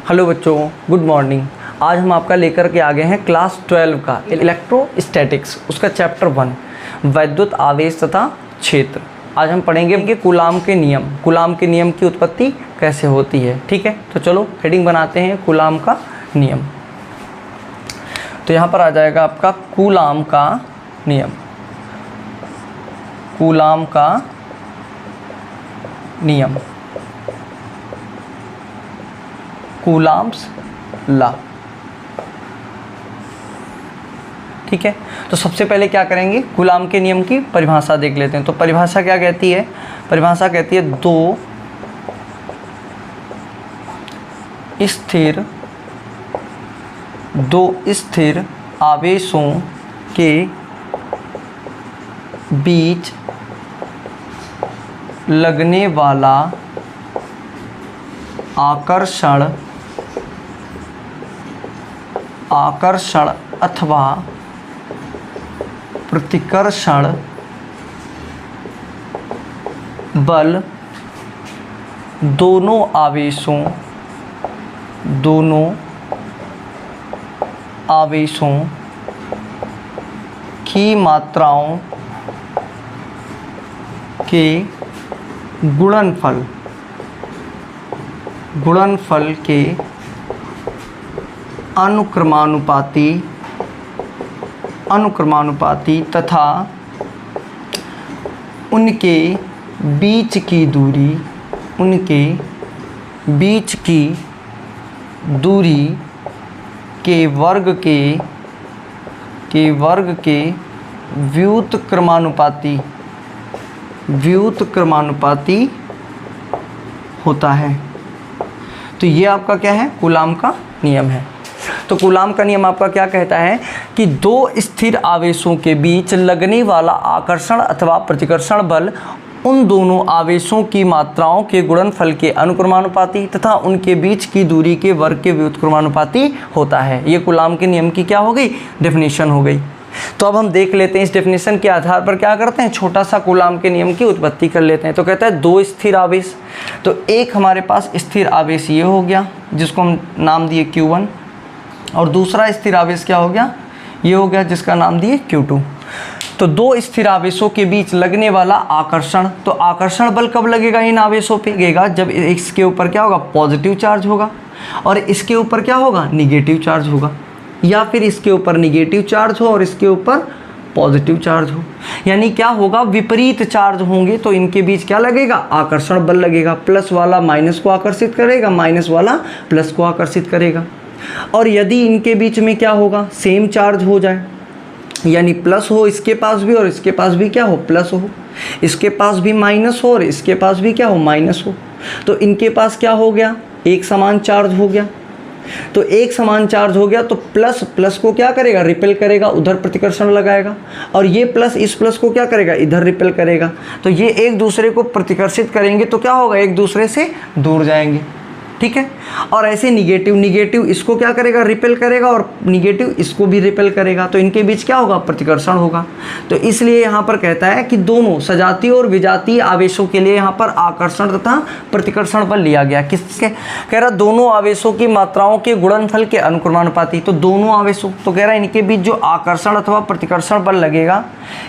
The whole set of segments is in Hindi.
हेलो बच्चों, गुड मॉर्निंग। आज हम आपका लेकर के आ गए हैं क्लास 12 का इलेक्ट्रोस्टैटिक्स, उसका चैप्टर 1 वैद्युत आवेश तथा क्षेत्र। आज हम पढ़ेंगे कि कूलाम के नियम की उत्पत्ति कैसे होती है। ठीक है, तो चलो हेडिंग बनाते हैं कूलाम का नियम। तो यहाँ पर आ जाएगा आपका कूलाम का नियम। कूलाम का नियम, कूलाम्स लॉ। ठीक है, तो सबसे पहले क्या करेंगे, कूलाम के नियम की परिभाषा देख लेते हैं। तो परिभाषा क्या कहती है? परिभाषा कहती है दो स्थिर आवेशों के बीच लगने वाला आकर्षण अथवा प्रतिकर्षण बल दोनों आवेशों की मात्राओं के गुणनफल के अनुक्रमानुपाती तथा उनके बीच की दूरी के वर्ग के व्युत्क्रमानुपाती होता है। तो ये आपका क्या है? कूलाम का नियम है। तो कूलाम का नियम आपका क्या कहता है कि दो स्थिर आवेशों के बीच लगने वाला आकर्षण अथवा प्रतिकर्षण बल उन दोनों आवेशों की मात्राओं के गुणनफल के अनुक्रमानुपाती तथा उनके बीच की दूरी के वर्ग के व्युत्क्रमानुपाती होता है। ये कूलाम के नियम की क्या हो गई? डेफिनेशन हो गई। तो अब हम देख लेते हैं इस डेफिनेशन के आधार पर क्या करते हैं, छोटा सा कूलाम के नियम की उत्पत्ति कर लेते हैं। तो कहता है दो स्थिर आवेश। तो एक हमारे पास स्थिर आवेश ये हो गया जिसको हम नाम दिए Q1, और दूसरा स्थिर आवेश क्या हो गया? ये हो गया जिसका नाम दिए Q2। तो दो स्थिर आवेशों के बीच लगने वाला आकर्षण, तो आकर्षण बल कब लगेगा इन आवेशों पे? लगेगा जब इसके ऊपर क्या होगा? पॉजिटिव चार्ज होगा, और इसके ऊपर क्या होगा? निगेटिव चार्ज होगा, या फिर इसके ऊपर निगेटिव चार्ज हो और इसके ऊपर पॉजिटिव चार्ज हो। यानी क्या होगा? विपरीत चार्ज होंगे तो इनके बीच क्या लगेगा? आकर्षण बल लगेगा। प्लस वाला माइनस को आकर्षित करेगा, माइनस वाला प्लस को आकर्षित करेगा। और यदि इनके बीच में क्या होगा? सेम चार्ज हो जाए, यानी प्लस हो इसके पास भी और इसके पास भी क्या हो? प्लस हो। इसके पास भी माइनस हो और इसके पास भी क्या हो? माइनस हो। तो इनके पास क्या हो गया? एक समान चार्ज हो गया। तो एक समान चार्ज हो गया तो प्लस प्लस को क्या करेगा? रिपेल करेगा, उधर प्रतिकर्षण लगाएगा, और ये प्लस इस प्लस को क्या करेगा? इधर रिपेल करेगा। तो ये एक दूसरे को प्रतिकर्षित करेंगे तो क्या होगा? एक दूसरे से दूर जाएंगे। ठीक है, और ऐसे निगेटिव इसको क्या करेगा? रिपेल करेगा, और निगेटिव इसको भी रिपेल करेगा। तो इनके बीच क्या होगा? प्रतिकर्षण होगा। तो इसलिए यहाँ पर कहता है कि दोनों सजातीय और विजातीय आवेशों के लिए यहाँ पर आकर्षण तथा प्रतिकर्षण बल लिया गया। किसके? कह रहा दोनों आवेशों की मात्राओं के गुणनफल के अनुक्रमानुपाती। तो दोनों आवेशों, तो कह रहा है इनके बीच जो आकर्षण अथवा प्रतिकर्षण बल लगेगा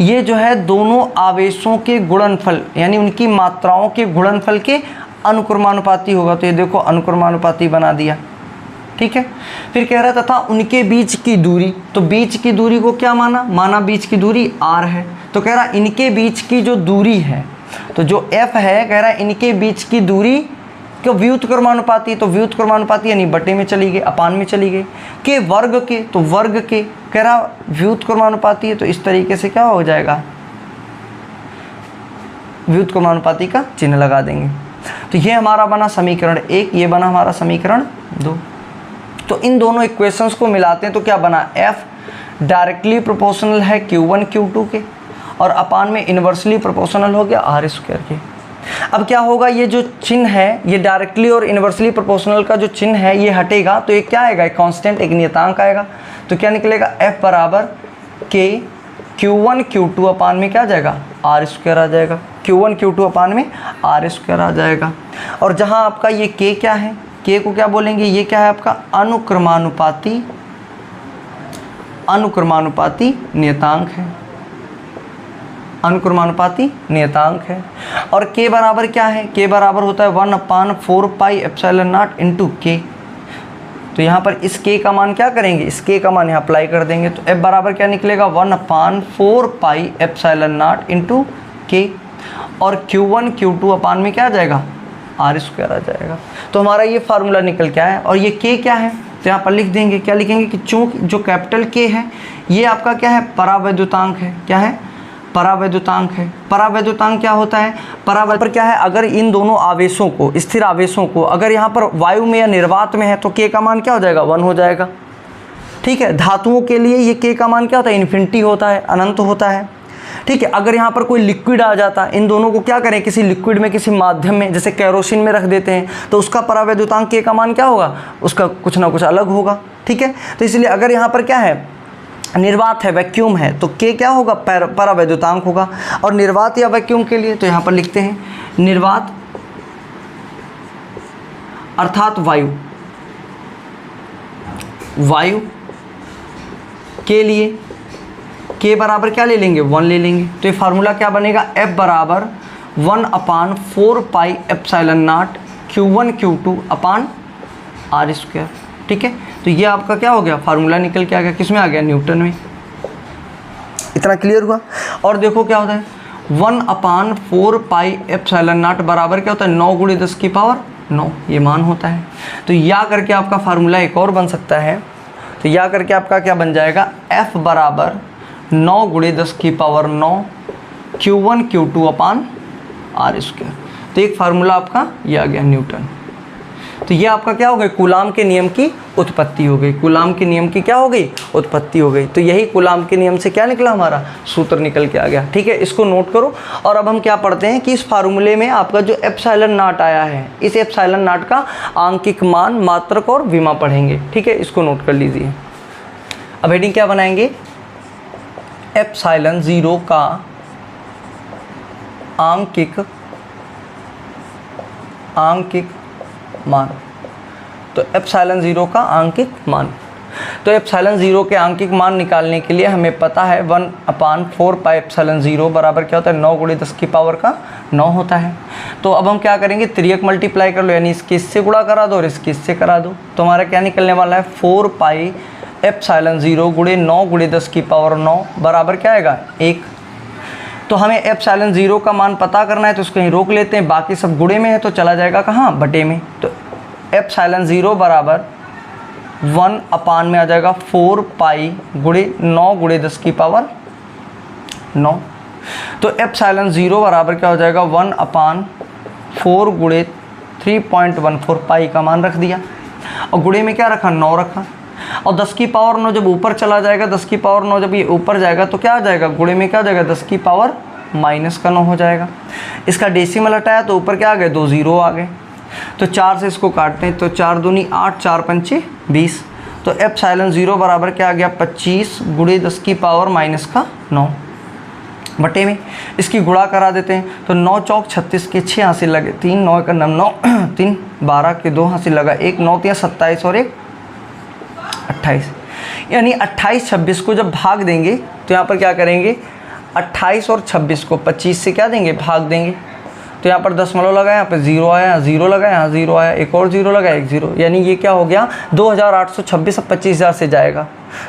ये जो है दोनों आवेशों के गुणनफल यानी उनकी मात्राओं के गुणनफल के अनुक्रमानुपाती होगा। तो ये देखो अनुक्रमानुपाती बना दिया। ठीक है, फिर कह रहा तथा उनके बीच की दूरी, तो बीच की दूरी को क्या माना बीच की दूरी r है। तो कह रहा इनके बीच की जो दूरी है, तो जो f है, कह रहा इनके बीच की दूरी क्यों? व्युत्क्रमानुपाती। तो व्युत्क्रमानुपाती यानी बटे में चली गई, अपान में चली गई, के वर्ग के, तो वर्ग के, कह रहा व्युत्क्रमानुपाती है तो इस तरीके से क्या हो जाएगा? व्युत्क्रमानुपाती का चिन्ह लगा देंगे। तो ये हमारा बना समीकरण 1, ये बना हमारा समीकरण 2। तो इन दोनों इक्वेशंस को मिलाते हैं तो क्या बना? F डायरेक्टली प्रोपोर्शनल है Q1 Q2 के, और अपान में इन्वर्सली प्रोपोर्शनल हो गया R स्क्वायर के। अब क्या होगा? ये जो चिन्ह है, ये डायरेक्टली और इन्वर्सली प्रोपोर्शनल का जो चिन्ह है ये हटेगा, तो ये क्या आएगा? एक कांस्टेंट, एक नियतांक आएगा। तो क्या निकलेगा? F बराबर K Q1 Q2 अपान में क्या आ जाएगा? R स्क्वायर आ जाएगा। Q1 Q2 अपान में R स्क्वायर आ जाएगा। और जहाँ आपका ये K क्या है? के को क्या बोलेंगे, ये क्या है आपका अनुक्रमानुपाती नियतांक है, अनुक्रमानुपाती नियतांक है। और के बराबर क्या है, के बराबर होता है 1/4 पाई एप्सिलॉन नॉट इंटू के। तो यहाँ पर इस के का मान क्या करेंगे, इस के का मान यहाँ अप्लाई कर देंगे, तो एफ बराबर क्या निकलेगा 1/4 पाई एप्सिलॉन नॉट इंटू के। और Q1 Q2 अपान में क्या आ जाएगा, R स्क्वायर आ जाएगा। तो हमारा ये फार्मूला निकल के आया। और ये के क्या है, तो यहाँ पर लिख देंगे, क्या लिखेंगे कि चूंकि जो कैपिटल के है ये आपका क्या है, परावैद्युतांक है। क्या है, परावैद्युतांक है। परावैद्युतांक क्या होता है, परावैद्युतांक पर क्या है, अगर इन दोनों आवेशों को, स्थिर आवेशों को अगर यहाँ पर वायु में या निर्वात में है तो के का मान क्या हो जाएगा, 1 हो जाएगा। ठीक है, धातुओं के लिए ये के का मान क्या होता है, इन्फिनिटी होता है, अनंत होता है। ठीक है, अगर यहाँ पर कोई लिक्विड आ जाता, इन दोनों को क्या करें, किसी लिक्विड में, किसी माध्यम में, जैसे केरोसिन में रख देते हैं, तो उसका परावैद्युतांक के का मान क्या होगा, उसका कुछ ना कुछ अलग होगा। ठीक है, तो इसलिए अगर यहाँ पर क्या है, निर्वात है, वैक्यूम है, तो के क्या होगा, परावैद्युतांक होगा। और निर्वात या वैक्यूम के लिए तो यहाँ पर लिखते हैं निर्वात अर्थात वायु के लिए के बराबर क्या ले लेंगे, 1 ले लेंगे। तो ये फार्मूला क्या बनेगा, F बराबर 1/4 pi epsilon not Q1 Q2 upon R square. ठीक है, तो ये आपका क्या हो गया, फार्मूला निकल के आ गया, किसमें आ गया, न्यूटन में। इतना क्लियर हुआ। और देखो क्या होता है, 1/4 पाई एप्सिलॉन नॉट बराबर क्या होता है, 9 × 10⁹ ये मान होता है। तो या करके आपका फार्मूला एक और बन सकता है, तो या करके आपका क्या बन जाएगा, F बराबर 9 × 10⁹ Q1 Q2 अपान R स्क्वायर। तो एक फार्मूला आपका ये आ गया, न्यूटन। तो ये आपका क्या हो गई, कूलाम के नियम की उत्पत्ति हो गई। कूलाम के नियम की क्या हो गई, उत्पत्ति हो गई। तो यही कूलाम के नियम से क्या निकला, हमारा सूत्र निकल के आ गया। ठीक है, इसको नोट करो। और अब हम क्या पढ़ते हैं कि इस फार्मूले में आपका जो एप्सिलॉन नॉट आया है, इस एप्सिलॉन नॉट का आंकिक मान, मात्रक और विमा पढ़ेंगे। ठीक है, इसको नोट कर लीजिए। अब हेडिंग क्या बनाएंगे, एप्सिलॉन 0 का आंकिक मान। तो एप्सिलॉन 0 का आंकिक मान, तो एप्सिलॉन 0 के आंकिक मान निकालने के लिए हमें पता है 1/4 पाई एप्सिलॉन 0 बराबर क्या होता है, 9 × 10⁹ होता है। तो अब हम क्या करेंगे, त्रियक मल्टीप्लाई कर लो, यानी इसके इससे गुणा करा दो और इसके इससे करा दो। तो हमारा क्या निकलने वाला है, 4 पाई एप्सिलॉन 0 × 9 × 10⁹ बराबर क्या आएगा, 1। तो हमें एप्सिलॉन 0 का मान पता करना है, तो उसको कहीं रोक लेते हैं, बाकी सब गुणे में है तो चला जाएगा कहाँ, बटे में। तो एप्सिलॉन 0 बराबर 1 अपान में आ जाएगा 4 पाई × 9 × 10⁹। तो एप्सिलॉन 0 बराबर क्या हो जाएगा, 1/4 × 3.14 पाई का मान रख दिया, और गुणे में क्या रखा, 9 रखा। और 10⁹ जब ऊपर चला जाएगा, 10⁹ जब ये ऊपर जाएगा तो क्या आ जाएगा, गुणे में क्या आ जाएगा, 10⁻⁻9 हो जाएगा। इसका डेसिमल हटाया तो ऊपर क्या आ गए, 2 0 आ गए। तो 4 से इसको काटते हैं, तो 4 दूनी 8, 4 पंचे 20। तो एप्सिलॉन 0 बराबर क्या आ गया, 25 × 10⁻⁻9 बटे में इसकी गुणा करा देते हैं। तो 9 चौक 36 के 6 हासिल लगे, 3 9 का 9 3 12 के 2 हासिल लगा, 1 9 3 27 और 1 28। यानी 28 26 को जब भाग देंगे तो यहाँ पर क्या करेंगे, 28 और 26 को 25 से क्या देंगे, भाग देंगे। तो यहाँ पर दशमलव लगाया, यहाँ पर 0 आया, यहाँ 0 लगाया, यहाँ 0 आया, एक और 0 लगाया, 1 0। यानी ये क्या हो गया, 2826 अब 25,000 से जाएगा।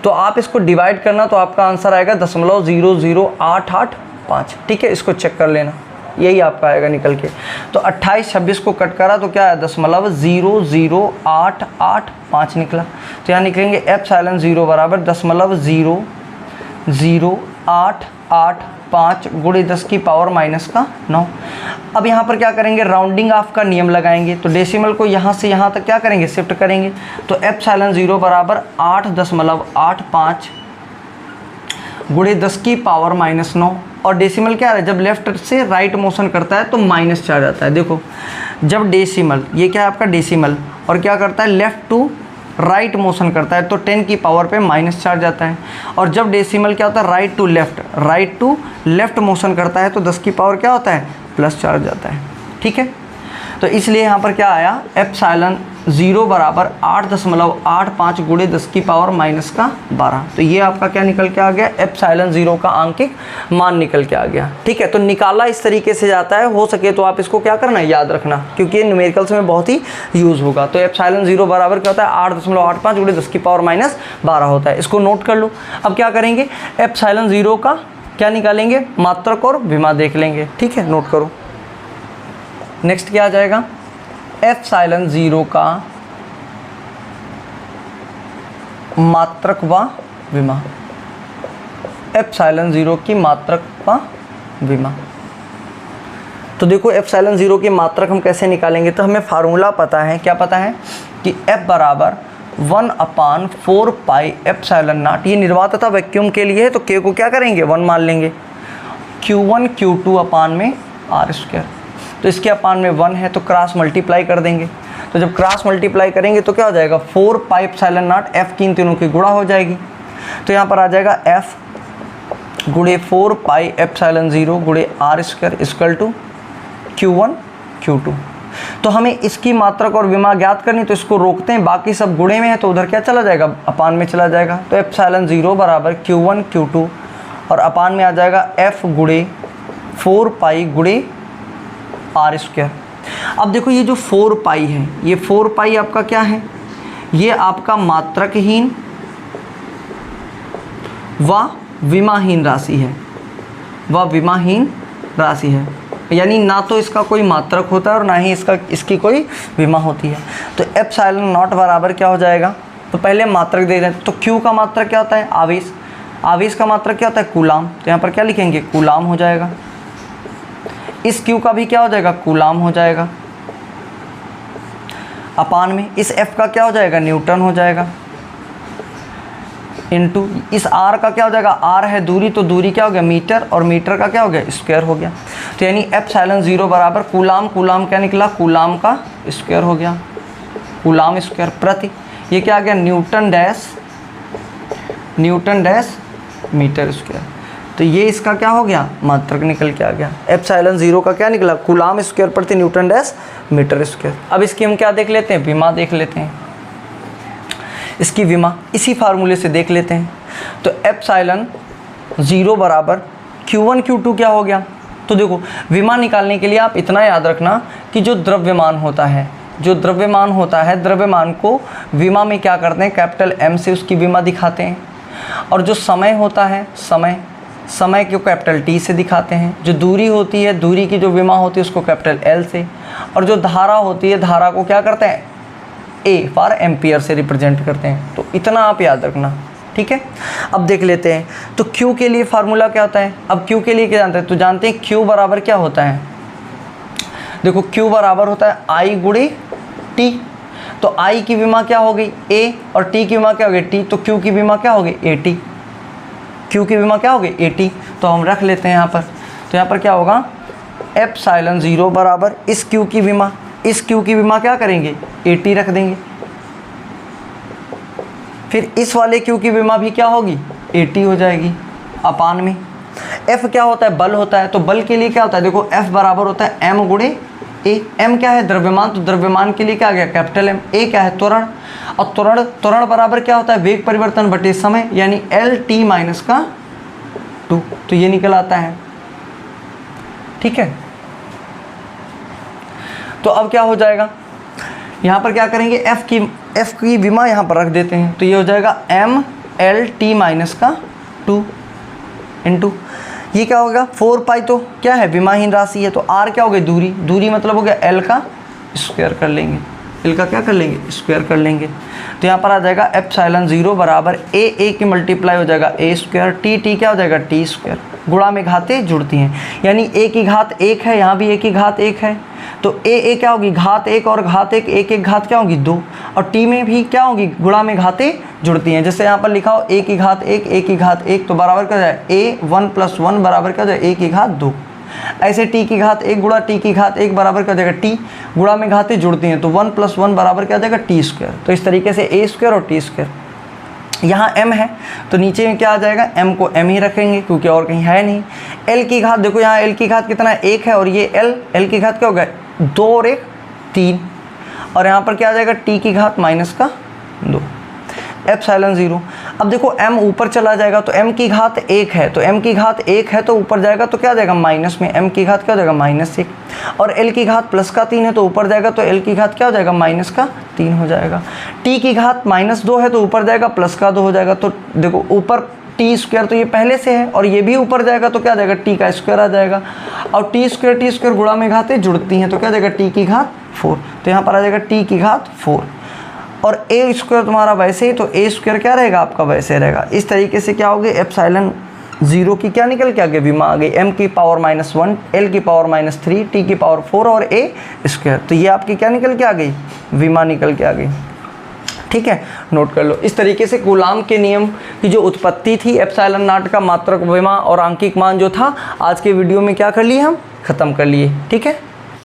तो आप इसको डिवाइड करना, तो आपका आंसर आएगा 0.00885। ठीक है, इसको चेक कर लेना, यही आपका आएगा निकल के। तो 28 26 को कट करा तो क्या है, 0.00885 निकला। तो यहाँ निकलेंगे एप्सिलॉन 0 बराबर 0.00885 × 10⁻⁹ अब यहाँ पर क्या करेंगे, राउंडिंग ऑफ का नियम लगाएंगे। तो डेसिमल को यहाँ से यहाँ तक क्या करेंगे, शिफ्ट करेंगे। तो एप्सिलॉन 0 बराबर 8.85 × 10⁻⁻9। और डेसिमल क्या है, जब लेफ्ट से राइट मोशन करता है तो माइनस चार्ज आता है। देखो जब डेसिमल, ये क्या है आपका डेसिमल, और क्या करता है, लेफ्ट टू राइट मोशन करता है तो 10 की पावर पे माइनस चार्ज आता है। और जब डेसिमल क्या होता है, राइट टू लेफ्ट मोशन करता है तो 10 की पावर क्या होता है, प्लस चार्ज आता है। ठीक है, तो इसलिए यहाँ पर क्या आया, एप्सिलॉन 0 बराबर 8.85 गुणे 10 की पावर माइनस का 12। तो ये आपका क्या निकल के आ गया, एप्सिलॉन 0 का आंकिक मान निकल के आ गया। ठीक है, तो निकाला इस तरीके से जाता है, हो सके तो आप इसको क्या करना है, याद रखना, क्योंकि ये न्यूमेरिकल्स में बहुत ही यूज़ होगा। तो एप्सिलॉन 0 बराबर क्या होता है, 8.85 गुणे 10 की पावर माइनस 12 होता है। इसको नोट कर लो। अब क्या करेंगे, एप्सिलॉन 0 का क्या निकालेंगे, मात्रक और विमा देख लेंगे। ठीक है, नोट करो। नेक्स्ट क्या आ जाएगा, एप्सिलॉन 0 का मात्रक व विमा, एप्सिलॉन 0 की मात्रक व विमा। तो देखो एप्सिलॉन 0 की मात्रक हम कैसे निकालेंगे, तो हमें फार्मूला पता है, क्या पता है कि F बराबर 1/4 पाई एप्सिलॉन नॉट, ये निर्वात तथा वैक्यूम के लिए है, तो K को क्या करेंगे, 1 मान लेंगे, Q1 Q2 अपान में R²। तो इसके अपान में 1 है तो क्रॉस मल्टीप्लाई कर देंगे। तो जब क्रॉस मल्टीप्लाई करेंगे तो क्या हो जाएगा, 4 पाई एप्सिलॉन नॉट, F की इन तीनों की गुणा हो जाएगी। तो यहाँ पर आ जाएगा F गुणे 4 पाई एप्सिलॉन 0 गुणे R² equal to Q1 Q2। तो हमें इसकी मात्रक और विमा ज्ञात करनी, तो इसको रोकते हैं, बाकी सब गुणे में है तो उधर क्या चला जाएगा, अपान में चला जाएगा। तो एप्सिलॉन 0 बराबर Q1 Q2 और अपान में आ जाएगा F गुणे 4 पाई गुणे R²। अब देखो ये जो 4 पाई है, ये 4 पाई आपका क्या है, ये आपका मात्रकहीन व विमाहीन राशि है, व विमाहीन राशि है, यानी ना तो इसका कोई मात्रक होता है और ना ही इसकी कोई विमा होती है। तो एप्सिलॉन नॉट बराबर क्या हो जाएगा, तो पहले मात्रक दे दें। तो Q का मात्रक क्या होता है, आवेश, आवेश का मात्रक क्या होता है, कूलाम। तो यहाँ पर क्या लिखेंगे, कूलाम हो जाएगा। इस Q का भी क्या हो जाएगा, कूलाम हो जाएगा। अपान में इस F का क्या हो जाएगा, न्यूटन हो जाएगा। इनटू इस R का क्या हो जाएगा, R है दूरी, तो दूरी क्या हो गया, मीटर, और मीटर का क्या हो गया, स्क्वायर हो गया। तो यानी एप्सिलॉन 0 बराबर कूलाम, कूलाम क्या निकला, कूलाम का स्क्वायर हो गया, कूलाम स्क्वायर प्रति, ये क्या आ गया, न्यूटन डैश मीटर स्क्वायर। तो ये इसका क्या हो गया, मात्रक निकल के आ गया। एप्सिलॉन 0 का क्या निकला, कूलाम स्क्वायर प्रति न्यूटन डैश मीटर स्क्वायर। अब इसकी हम क्या देख लेते हैं, विमा देख लेते हैं। इसकी विमा इसी फार्मूले से देख लेते हैं। तो एप्सिलॉन 0 बराबर Q1 Q2 क्या हो गया, तो देखो विमा निकालने के लिए आप इतना याद रखना कि जो द्रव्यमान होता है, जो द्रव्यमान होता है, द्रव्यमान को विमा में क्या करते हैं, कैपिटल M से उसकी विमा दिखाते हैं। और जो समय होता है, समय को कैपिटल T से दिखाते हैं। जो दूरी होती है, दूरी की जो विमा होती है उसको कैपिटल L से। और जो धारा होती है, धारा को क्या करते हैं, A फॉर एम्पियर से रिप्रेजेंट करते हैं। तो इतना आप याद रखना, ठीक है। अब देख लेते हैं, तो Q के लिए फार्मूला क्या होता है। अब Q के लिए क्या जानते हैं, तो जानते हैं Q बराबर क्या होता है, देखो Q बराबर होता है I गुणे T। तो I की विमा क्या हो गई, A, और T की विमा क्या हो गई, T। तो Q की विमा क्या हो गई, AT। Q की विमा क्या हो गई, AT। तो हम रख लेते हैं यहाँ पर। तो यहाँ पर क्या होगा, एप्सिलॉन 0 बराबर इस Q की विमा, इस Q की विमा क्या करेंगे, AT रख देंगे। फिर इस वाले Q की विमा भी क्या होगी, AT हो जाएगी। अपान में F क्या होता है, बल होता है। तो बल के लिए क्या होता है, देखो F बराबर होता है M गुणे A। M क्या है, द्रव्यमान, तो द्रव्यमान के लिए क्या आ गया, कैपिटल M। A क्या है, त्वरण, और त्वरण बराबर क्या होता है, वेग परिवर्तन बटे समय, यानी LT माइनस का 2। तो ये निकल आता है, ठीक है। तो अब क्या हो जाएगा, यहाँ पर क्या करेंगे, F की विमा यहाँ पर रख देते हैं। तो ये हो जाएगा MLT माइनस का 2 इंटू ये क्या होगा, 4 पाई, तो क्या है, विमाहीन राशि है। तो R क्या हो गई, दूरी, दूरी मतलब हो गया L का स्क्वायर कर लेंगे, L का क्या कर लेंगे, स्क्वायर कर लेंगे। तो यहाँ पर आ जाएगा एप्सिलॉन 0 बराबर A की मल्टीप्लाई हो जाएगा A², T क्या हो जाएगा, T²। गुणा में घातें जुड़ती हैं, यानी A की घात 1 है, यहाँ भी A की घात 1 है। तो A क्या होगी, घात 1 और घात 1, एक घात क्या होगी, 2। और T में भी क्या होगी, गुणा में घातें जुड़ती हैं। जैसे यहाँ पर लिखा हो A की घात 1, A की घात 1, तो बराबर क्या हो जाए, A1 + 1 बराबर क्या हो जाए, A की घात 2। ऐसे T की घात 1 गुणा T की घात 1 बराबर क्या हो जाएगा, T। गुणा में घातें जुड़ती हैं, तो 1 + 1 बराबर क्या हो जाएगा, T²। तो इस तरीके से A² और T²। यहाँ M है तो नीचे में क्या आ जाएगा, M को M ही रखेंगे क्योंकि और कहीं है नहीं। L की घात, देखो यहाँ L की घात कितना है, 1 है, और ये L की घात क्या होगा, 2 और 1 3। और यहाँ पर क्या आ जाएगा, टी की घात माइनस का 2 एप्सिलॉन 0। अब देखो m ऊपर चला जाएगा तो m की घात 1 है, तो m की घात 1 है तो ऊपर जाएगा तो क्या हो जाएगा माइनस में, m की घात क्या हो जाएगा -1, और l की घात प्लस का 3 है तो ऊपर जाएगा तो l की घात क्या हो जाएगा माइनस का 3 हो जाएगा। t की घात -2 है तो ऊपर जाएगा प्लस का 2 हो जाएगा। तो देखो ऊपर टी स्क्वायर तो ये पहले से है और ये भी ऊपर जाएगा तो क्या आ जाएगा, टी का स्क्वायर आ जाएगा, और टी स्क्वायर गुणा में घातें जुड़ती हैं तो क्या आ जाएगा टी की घात 4, तो यहाँ पर आ जाएगा टी की घात 4, और ए स्क्वायर तुम्हारा वैसे ही, तो ए स्क्वायर क्या रहेगा आपका वैसे रहेगा। इस तरीके से क्या हो गया, एप्सिलॉन 0 की क्या निकल के आ गई, विमा आ गई, m की पावर -1, l की पावर -3, t की पावर 4 और a स्क्वायर, तो ये आपकी क्या निकल के आ गई, विमा निकल के आ गई। ठीक है, नोट कर लो। इस तरीके से कूलाम के नियम की जो उत्पत्ति थी, एप्सिलॉन नॉट का मात्रक, विमा और आंकिक मान जो था, आज के वीडियो में क्या कर लिए हम, ख़त्म कर लिए। ठीक है।